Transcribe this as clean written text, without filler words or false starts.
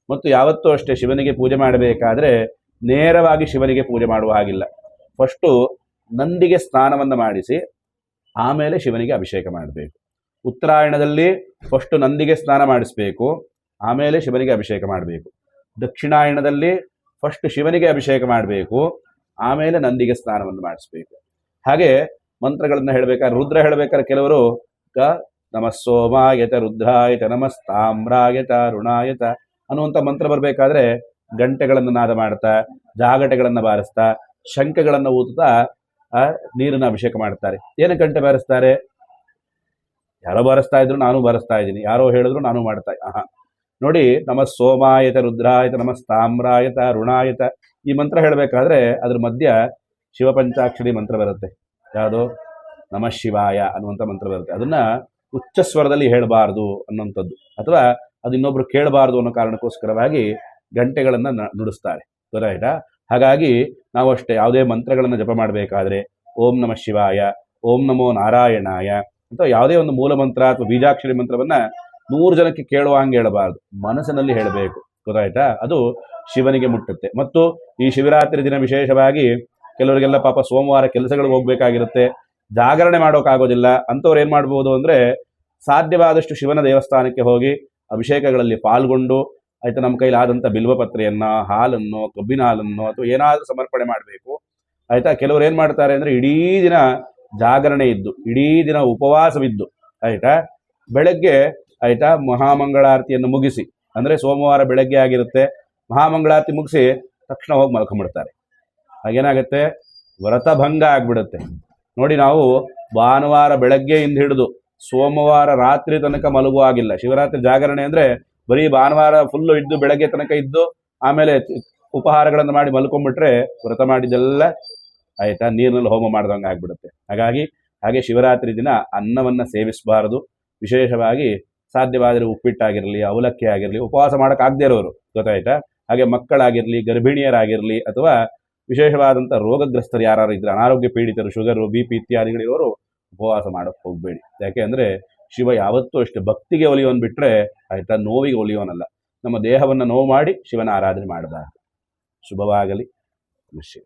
ಮತ್ತು ಯಾವತ್ತೂ ಅಷ್ಟೇ ಶಿವನಿಗೆ ಪೂಜೆ ಮಾಡಬೇಕಾದ್ರೆ ನೇರವಾಗಿ ಶಿವನಿಗೆ ಪೂಜೆ ಮಾಡುವ ಹಾಗಿಲ್ಲ. ಫಸ್ಟು ನಂದಿಗೆ ಸ್ನಾನವನ್ನು ಮಾಡಿಸಿ ಆಮೇಲೆ ಶಿವನಿಗೆ ಅಭಿಷೇಕ ಮಾಡಬೇಕು. ಉತ್ತರಾಯಣದಲ್ಲಿ ಫಸ್ಟು ನಂದಿಗೆ ಸ್ನಾನ ಮಾಡಿಸಬೇಕು, ಆಮೇಲೆ ಶಿವನಿಗೆ ಅಭಿಷೇಕ ಮಾಡಬೇಕು. ದಕ್ಷಿಣಾಯಣದಲ್ಲಿ ಫಸ್ಟ್ ಶಿವನಿಗೆ ಅಭಿಷೇಕ ಮಾಡಬೇಕು, ಆಮೇಲೆ ನಂದಿಗೆ ಸ್ನಾನವನ್ನು ಮಾಡಿಸ್ಬೇಕು. ಹಾಗೆ ಮಂತ್ರಗಳನ್ನು ಹೇಳಬೇಕಾದ್ರೆ, ರುದ್ರ ಹೇಳಬೇಕಾದ್ರೆ ಕೆಲವರು ನಮಃ ಸೋಮಾಯತ ರುದ್ರಾಯತ ನಮಸ್ತಾಮ್ರಾಯತ ಋಣಾಯತ ಅನ್ನುವಂಥ ಮಂತ್ರ ಬರಬೇಕಾದ್ರೆ ಗಂಟೆಗಳನ್ನು ನಾದ ಮಾಡ್ತಾ, ಜಾಗಟೆಗಳನ್ನು ಬಾರಿಸ್ತಾ, ಶಂಖಗಳನ್ನು ಊದುತ್ತಾ ನೀರನ್ನು ಅಭಿಷೇಕ ಮಾಡ್ತಾರೆ. ಏನು ಗಂಟೆ ಬಾರಿಸ್ತಾರೆ? ಯಾರೋ ಬಾರಿಸ್ತಾ ಇದ್ರು, ನಾನು ಬಾರಿಸ್ತಾ ಇದ್ದೀನಿ, ಯಾರೋ ಹೇಳಿದ್ರು ನಾನು ಮಾಡ್ತಾ ನೋಡಿ, ನಮಃ ಸೋಮಾಯತ ರುದ್ರಾಯತ ನಮಸ್ತಾಮ್ರಾಯತ ಋಣಾಯತ ಈ ಮಂತ್ರ ಹೇಳಬೇಕಾದ್ರೆ ಅದ್ರ ಮಧ್ಯ ಶಿವಪಂಚಾಕ್ಷರಿ ಮಂತ್ರ ಬರುತ್ತೆ. ಯಾವುದು? ನಮಃ ಶಿವಾಯ ಅನ್ನುವಂಥ ಮಂತ್ರ ಬರುತ್ತೆ. ಅದನ್ನ ಉಚ್ಚ ಸ್ವರದಲ್ಲಿ ಹೇಳಬಾರ್ದು ಅನ್ನುವಂಥದ್ದು, ಅಥವಾ ಅದು ಇನ್ನೊಬ್ರು ಕೇಳಬಾರ್ದು ಅನ್ನೋ ಕಾರಣಕ್ಕೋಸ್ಕರವಾಗಿ ಗಂಟೆಗಳನ್ನು ನುಡಿಸ್ತಾರೆ. ಗೊತ್ತಾಯ್ತಾ? ಹಾಗಾಗಿ ನಾವು ಅಷ್ಟೇ ಯಾವುದೇ ಮಂತ್ರಗಳನ್ನು ಜಪ ಮಾಡಬೇಕಾದ್ರೆ ಓಂ ನಮಃ ಶಿವಾಯ, ಓಂ ನಮೋ ನಾರಾಯಣಾಯ ಅಥವಾ ಯಾವುದೇ ಒಂದು ಮೂಲ ಮಂತ್ರ ಅಥವಾ ಬೀಜಾಕ್ಷರಿ ಮಂತ್ರವನ್ನ 100 ಜನಕ್ಕೆ ಕೇಳುವಂಗೆ ಹೇಳಬಾರ್ದು, ಮನಸ್ಸಿನಲ್ಲಿ ಹೇಳಬೇಕು. ಗೊತ್ತಾಯ್ತಾ? ಅದು ಶಿವನಿಗೆ ಮುಟ್ಟುತ್ತೆ. ಮತ್ತು ಈ ಶಿವರಾತ್ರಿ ದಿನ ವಿಶೇಷವಾಗಿ ಕೆಲವರಿಗೆಲ್ಲ ಪಾಪ ಸೋಮವಾರ ಕೆಲಸಗಳಿಗೆ ಹೋಗ್ಬೇಕಾಗಿರುತ್ತೆ, ಜಾಗರಣೆ ಮಾಡೋಕ್ಕಾಗೋದಿಲ್ಲ. ಅಂಥವ್ರು ಏನು ಮಾಡ್ಬೋದು ಅಂದರೆ, ಸಾಧ್ಯವಾದಷ್ಟು ಶಿವನ ದೇವಸ್ಥಾನಕ್ಕೆ ಹೋಗಿ ಅಭಿಷೇಕಗಳಲ್ಲಿ ಪಾಲ್ಗೊಂಡು, ಆಯ್ತು, ನಮ್ಮ ಕೈಲಾದಂಥ ಬಿಲ್ವಪತ್ರೆಯನ್ನು, ಹಾಲನ್ನು, ಕಬ್ಬಿನ ಹಾಲನ್ನು ಅಥವಾ ಏನಾದರೂ ಸಮರ್ಪಣೆ ಮಾಡಬೇಕು. ಆಯಿತಾ? ಕೆಲವರು ಏನು ಮಾಡ್ತಾರೆ ಅಂದರೆ, ಇಡೀ ದಿನ ಜಾಗರಣೆ ಇದ್ದು, ಇಡೀ ದಿನ ಉಪವಾಸವಿದ್ದು, ಆಯಿತಾ, ಬೆಳಗ್ಗೆ ಆಯಿತಾ ಮಹಾಮಂಗಳಾರತಿಯನ್ನು ಮುಗಿಸಿ, ಅಂದರೆ ಸೋಮವಾರ ಬೆಳಗ್ಗೆ ಆಗಿರುತ್ತೆ, ಮಹಾಮಂಗಳಾರತಿ ಮುಗಿಸಿ ತಕ್ಷಣ ಹೋಗಿ ಮಲ್ಕೊಂಡ್ಬಿಡ್ತಾರೆ. ಹಾಗೇನಾಗುತ್ತೆ? ವ್ರತಭಂಗ ಆಗಿಬಿಡುತ್ತೆ. ನೋಡಿ, ನಾವು ಭಾನುವಾರ ಬೆಳಗ್ಗೆಯಿಂದ ಹಿಡಿದು ಸೋಮವಾರ ರಾತ್ರಿ ತನಕ ಮಲಗುವಾಗಿಲ್ಲ. ಶಿವರಾತ್ರಿ ಜಾಗರಣೆ ಅಂದರೆ ಬರೀ ಭಾನುವಾರ ಫುಲ್ಲು ಇದ್ದು ಬೆಳಗ್ಗೆ ತನಕ ಇದ್ದು ಆಮೇಲೆ ಉಪಹಾರಗಳನ್ನು ಮಾಡಿ ಮಲ್ಕೊಂಡ್ಬಿಟ್ರೆ ವ್ರತ ಮಾಡಿದ್ದೆಲ್ಲ ಆಯಿತಾ ನೀರಿನಲ್ಲಿ ಹೋಮ ಮಾಡ್ದಂಗೆ ಆಗಿಬಿಡುತ್ತೆ. ಹಾಗೆ ಶಿವರಾತ್ರಿ ದಿನ ಅನ್ನವನ್ನು ಸೇವಿಸಬಾರದು. ವಿಶೇಷವಾಗಿ ಸಾಧ್ಯವಾದರೆ ಉಪ್ಪಿಟ್ಟಾಗಿರಲಿ, ಅವಲಕ್ಕಿ ಆಗಿರಲಿ, ಉಪವಾಸ ಮಾಡೋಕ್ಕಾಗದೇ ಇರೋರು, ಗೊತ್ತಾಯ್ತಾ? ಹಾಗೆ ಮಕ್ಕಳಾಗಿರಲಿ, ಗರ್ಭಿಣಿಯರಾಗಿರಲಿ, ಅಥವಾ ವಿಶೇಷವಾದಂಥ ರೋಗಗ್ರಸ್ತರು ಯಾರು ಇದ್ರೆ, ಅನಾರೋಗ್ಯ ಪೀಡಿತರು, ಶುಗರು, BP ಇತ್ಯಾದಿಗಳಿರೋರು ಉಪವಾಸ ಮಾಡೋಕ್ಕೆ ಹೋಗಬೇಡಿ. ಯಾಕೆ ಅಂದರೆ ಶಿವ ಯಾವತ್ತೂ ಅಷ್ಟೇ ಭಕ್ತಿಗೆ ಒಲಿಯೋನ್ ಬಿಟ್ಟರೆ ಆಯಿತಾ, ನೋವಿಗೆ ಒಲಿಯೋನಲ್ಲ. ನಮ್ಮ ದೇಹವನ್ನು ನೋವು ಮಾಡಿ ಶಿವನ ಆರಾಧನೆ ಮಾಡಬಾರ್ದು. ಶುಭವಾಗಲಿ. ಶಿವ